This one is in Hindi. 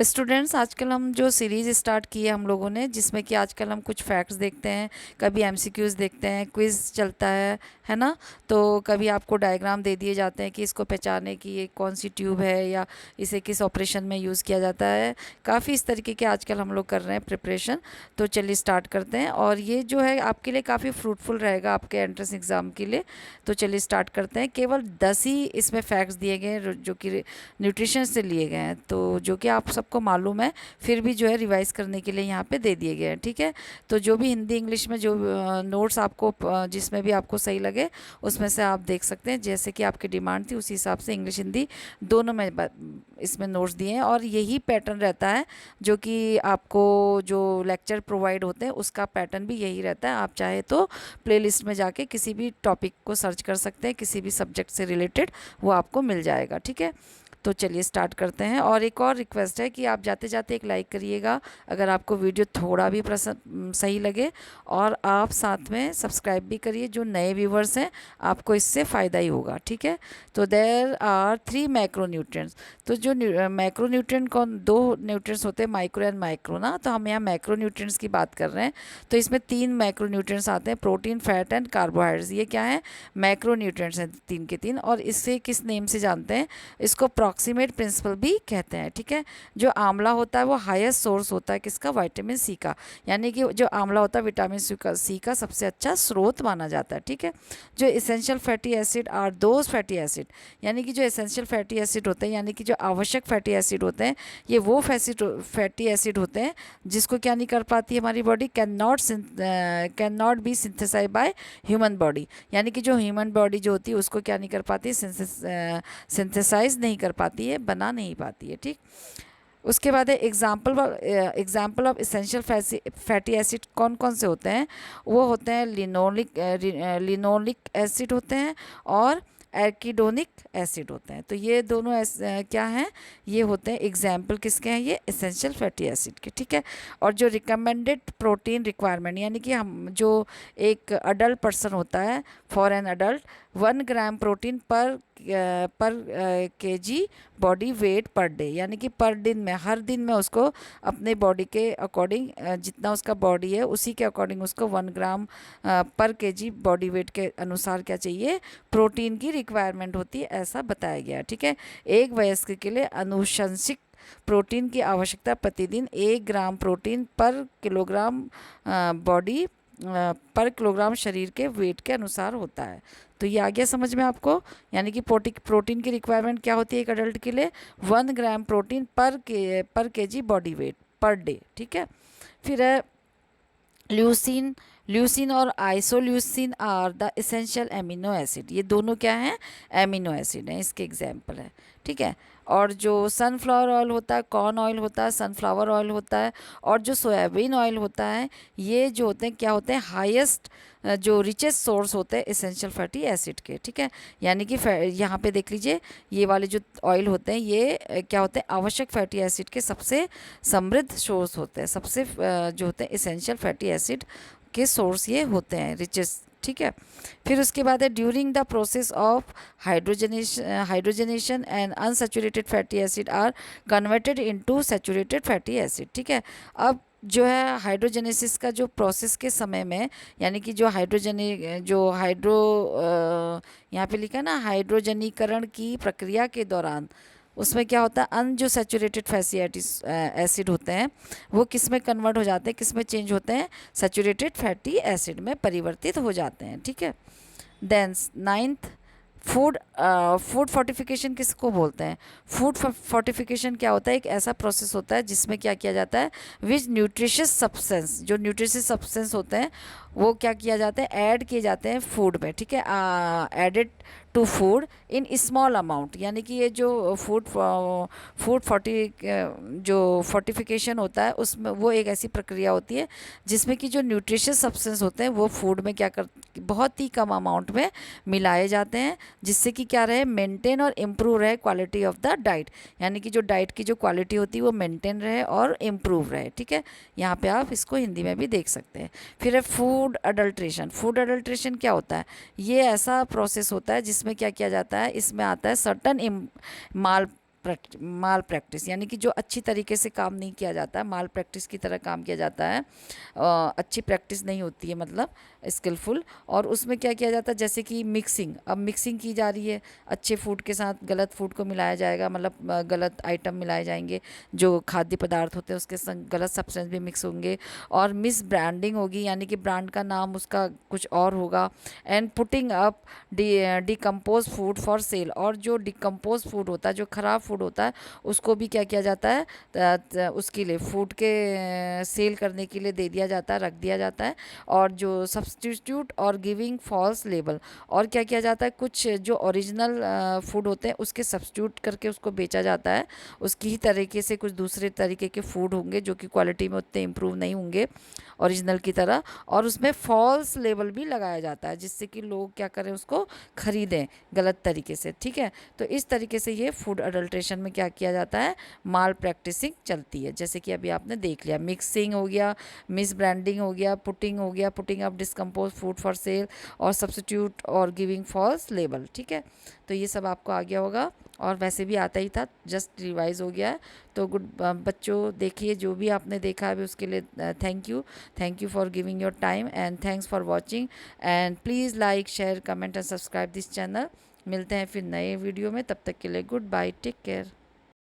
स्टूडेंट्स, आजकल हम जो सीरीज़ स्टार्ट की है हम लोगों ने, जिसमें कि आजकल हम कुछ फैक्ट्स देखते हैं, कभी एमसीक्यूज़ देखते हैं, क्विज़ चलता है ना। तो कभी आपको डायग्राम दे दिए जाते हैं कि इसको पहचाने कि ये कौन सी ट्यूब है या इसे किस ऑपरेशन में यूज़ किया जाता है। काफ़ी इस तरीके के आजकल हम लोग कर रहे हैं प्रिपरेशन। तो चलिए स्टार्ट करते हैं, और ये जो है आपके लिए काफ़ी फ्रूटफुल रहेगा आपके एंट्रेंस एग्ज़ाम के लिए। तो चलिए स्टार्ट करते हैं। केवल 10 ही इसमें फैक्ट्स दिए गए हैं जो कि न्यूट्रिशन से लिए गए हैं, तो जो कि आप सबको मालूम है, फिर भी जो है रिवाइज़ करने के लिए यहाँ पे दे दिए गए हैं। ठीक है, तो जो भी हिंदी इंग्लिश में जो नोट्स आपको जिसमें भी आपको सही लगे उसमें से आप देख सकते हैं। जैसे कि आपकी डिमांड थी उसी हिसाब से इंग्लिश हिंदी दोनों में इसमें नोट्स दिए हैं, और यही पैटर्न रहता है जो कि आपको जो लेक्चर प्रोवाइड होते हैं उसका पैटर्न भी यही रहता है। आप चाहे तो प्लेलिस्ट में जाके किसी भी टॉपिक को सर्च कर सकते हैं, किसी भी सब्जेक्ट से रिलेटेड वो आपको मिल जाएगा। ठीक है, तो चलिए स्टार्ट करते हैं। और एक और रिक्वेस्ट है कि आप जाते जाते एक लाइक करिएगा अगर आपको वीडियो थोड़ा भी सही लगे, और आप साथ में सब्सक्राइब भी करिए। जो नए व्यूवर्स हैं आपको इससे फ़ायदा ही होगा। ठीक है, तो देयर आर 3 मैक्रोन्यूट्रिएंट्स। तो जो मैक्रोन्यूट्रिएंट कौन, 2 न्यूट्रिएंट्स होते हैं, माइक्रो एंड माइक्रो ना। तो हम यहाँ मैक्रोन्यूट्रिएंट्स की बात कर रहे हैं। तो इसमें 3 मैक्रोन्यूट्रिएंट्स आते हैं, प्रोटीन, फैट एंड कार्बोहाइड्रेट्स। ये क्या है, मैक्रोन्यूट्रिएंट्स हैं 3 के 3। और इससे किस नेम से जानते हैं, इसको अप्रॉक्सीमेट प्रिंसिपल भी कहते हैं। ठीक है, जो आंवला होता है वो हाईएस्ट सोर्स होता है किसका, विटामिन सी का। यानी कि जो आंवला होता है विटामिन सी का सबसे अच्छा स्रोत माना जाता है। ठीक है, जो essential fatty acid are those fatty acid, यानी कि जो एसेंशियल फैटी एसिड होते हैं, यानी कि जो आवश्यक फैटी एसिड होते हैं, ये वो फैटी एसिड होते हैं जिसको क्या नहीं कर पाती हमारी body, can not be synthesize by human body. यानी कि जो ह्यूमन बॉडी जो होती है उसको क्या नहीं कर पाती, सिंथेसाइज नहीं कर पाती है, बना नहीं पाती है। ठीक, उसके बाद है example of essential fatty acid कौन कौन से होते हैं। वो होते हैं लिनोलिक एसिड होते हैं और एर्किडोनिक एसिड होते हैं। तो ये दोनों क्या हैं, ये होते हैं एग्जाम्पल किसके हैं, ये एसेंशियल फैटी एसिड के। ठीक है, और जो रिकमेंडेड प्रोटीन रिक्वायरमेंट, यानी कि हम जो एक अडल्ट पर्सन होता है, for an adult 1 gram protein पर केजी बॉडी वेट पर डे, यानी कि पर दिन में, हर दिन में उसको अपने बॉडी के अकॉर्डिंग, जितना उसका बॉडी है उसी के अकॉर्डिंग उसको 1 ग्राम पर केजी बॉडी वेट के अनुसार क्या चाहिए, प्रोटीन की रिक्वायरमेंट होती है, ऐसा बताया गया। ठीक है, एक वयस्क के लिए अनुशंसित प्रोटीन की आवश्यकता प्रतिदिन 1 ग्राम प्रोटीन पर किलोग्राम बॉडी पर किलोग्राम शरीर के वेट के अनुसार होता है। तो ये आ गया समझ में आपको। यानी कि प्रोटीन की रिक्वायरमेंट क्या होती है एक अडल्ट के लिए, 1 ग्राम प्रोटीन पर केजी बॉडी वेट पर डे। ठीक है, फिर है ल्यूसिन और isoleucine are the essential amino acid. ये दोनों क्या हैं, एमिनो एसिड हैं, इसके एग्जाम्पल है। ठीक है, और जो सनफ्लावर ऑयल होता है, कॉर्न ऑयल होता है, सनफ्लावर ऑयल होता है, और जो सोयाबीन ऑयल होता है, ये जो होते हैं क्या होते हैं, हाईएस्ट जो रिचेस्ट सोर्स होते हैं एसेंशियल फैटी एसिड के। ठीक है, यानी कि यहाँ पे देख लीजिए, ये वाले जो ऑयल होते हैं ये क्या होते हैं, आवश्यक फैटी एसिड के सबसे समृद्ध सोर्स होते हैं, सबसे जो होते हैं एसेंशियल फैटी एसिड के सोर्स ये होते हैं, रिचेस्ट। ठीक है, फिर उसके बाद है during the process of hydrogenation and unsaturated fatty acid are converted into saturated fatty acid. ठीक है, अब जो है हाइड्रोजेनेसिस का जो प्रोसेस के समय में, यानी कि जो यहाँ पे लिखा है ना, हाइड्रोजनीकरण की प्रक्रिया के दौरान उसमें क्या होता है, अन जो सैचुरेटेड फैटी एसिड होते हैं वो किस में कन्वर्ट हो जाते हैं, किस में चेंज होते हैं, सैचुरेटेड फैटी एसिड में परिवर्तित हो जाते हैं। ठीक है, देन 9th, फूड फोर्टिफिकेशन किसको बोलते हैं। फूड फोर्टिफिकेशन क्या होता है, एक ऐसा प्रोसेस होता है जिसमें क्या किया जाता है, विच न्यूट्रिशियस सब्सटेंस, जो न्यूट्रिशियस सब्सटेंस होते हैं वो क्या किया जाता है, ऐड किए जाते हैं फूड में। ठीक है, added to food in small amount, यानी कि ये जो जो फोर्टिफिकेशन होता है उसमें वो एक ऐसी प्रक्रिया होती है जिसमें कि जो न्यूट्रिशियस सब्सटेंस होते हैं वो फूड में क्या कर, बहुत ही कम अमाउंट में मिलाए जाते हैं, जिससे कि क्या रहे, मेंटेन और इम्प्रूव रहे क्वालिटी ऑफ द डाइट, यानी कि जो डाइट की जो क्वालिटी होती है वो मेंटेन रहे और इम्प्रूव रहे। ठीक है, यहाँ पे आप इसको हिंदी में भी देख सकते हैं। फिर है फूड अडल्ट्रेशन। फूड अडल्ट्रेशन क्या होता है, ये ऐसा प्रोसेस होता है जिसमें क्या किया जाता है, इसमें आता है सर्टन माल प्रैक्टिस, यानी कि जो अच्छी तरीके से काम नहीं किया जाता है, माल प्रैक्टिस की तरह काम किया जाता है, अच्छी प्रैक्टिस नहीं होती है, मतलब स्किलफुल। और उसमें क्या किया जाता है, जैसे कि मिक्सिंग, अब मिक्सिंग की जा रही है, अच्छे फूड के साथ गलत फूड को मिलाया जाएगा, मतलब गलत आइटम मिलाए जाएंगे, जो खाद्य पदार्थ होते हैं उसके संग गलत सब्सटेंस भी मिक्स होंगे। और मिस ब्रांडिंग होगी, यानी कि ब्रांड का नाम उसका कुछ और होगा। And putting up decompose food for sale, और जो डिकम्पोज फूड होता है, जो ख़राब फूड होता है, उसको भी क्या किया जाता है, उसके लिए फूड के सेल करने के लिए दे दिया जाता है, रख दिया जाता है। और जो सब्सटीट्यूट और गिविंग फॉल्स लेबल, और क्या किया जाता है, कुछ जो ओरिजिनल फूड होते हैं उसके सब्सटीट्यूट करके उसको बेचा जाता है, उसकी ही तरीके से कुछ दूसरे तरीके के फूड होंगे जो कि क्वालिटी में उतने इम्प्रूव नहीं होंगे ओरिजिनल की तरह, और उसमें फॉल्स लेबल भी लगाया जाता है, जिससे कि लोग क्या करें, उसको खरीदें गलत तरीके से, ठीक है। तो इस तरीके से ये फूड अडल्ट्रेशन में क्या किया जाता है, माल प्रैक्टिसिंग चलती है, जैसे कि अभी आपने देख लिया, मिक्सिंग हो गया, मिस ब्रांडिंग हो गया, पुटिंग हो गया, putting up decompose food for sale, और सब्सिट्यूट और गिविंग फॉल्स लेबल, ठीक है। तो ये सब आपको आ गया होगा, और वैसे भी आता ही था, जस्ट रिवाइज हो गया है। तो गुड बच्चों, देखिए जो भी आपने देखा है अभी उसके लिए thank you for giving your time, and thanks for watching, and please like share comment and subscribe this channel. मिलते हैं फिर नए वीडियो में, तब तक के लिए गुड बाय, टेक केयर।